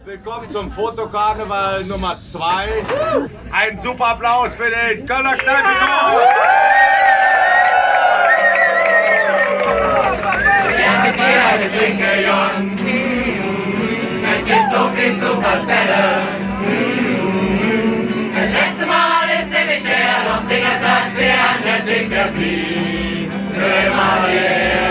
Willkommen zum Fotokarneval Nummer 2. Ein super Applaus für den Kölner Kneipenchor! Ja, mit dir eine Trinke, Jon. Es gibt so viel zu erzählen. Das letzte Mal ist ziemlich her, doch Dinger Platz hier an der Trinke blieb. Immer her.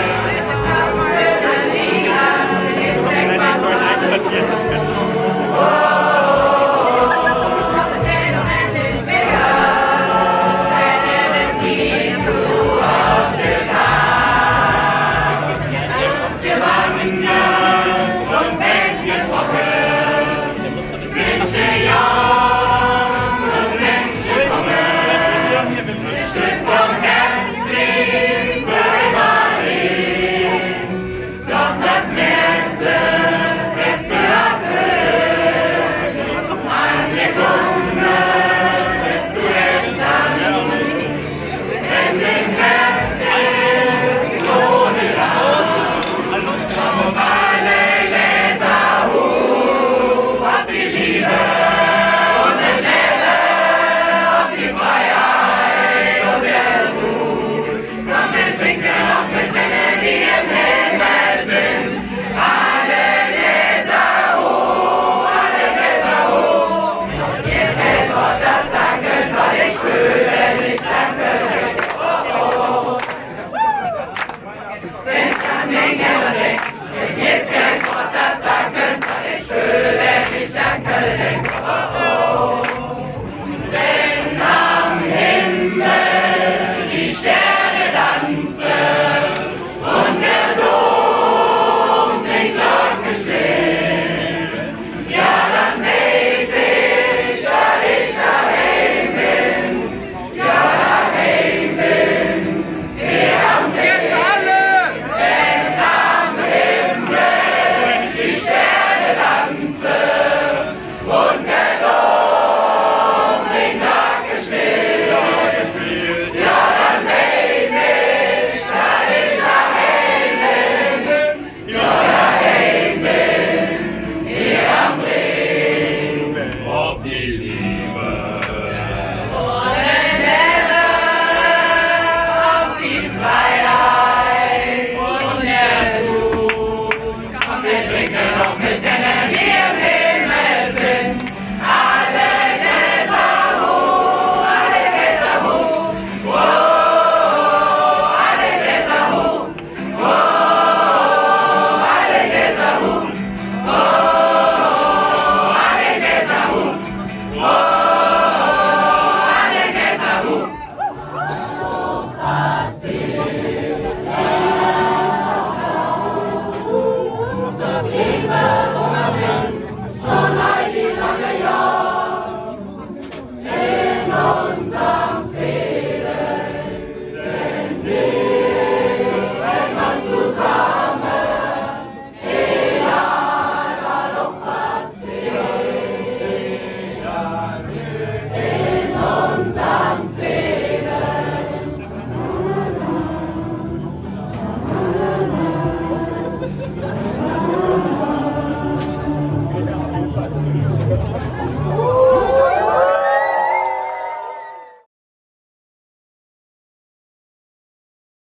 Uns Mädchen trocken.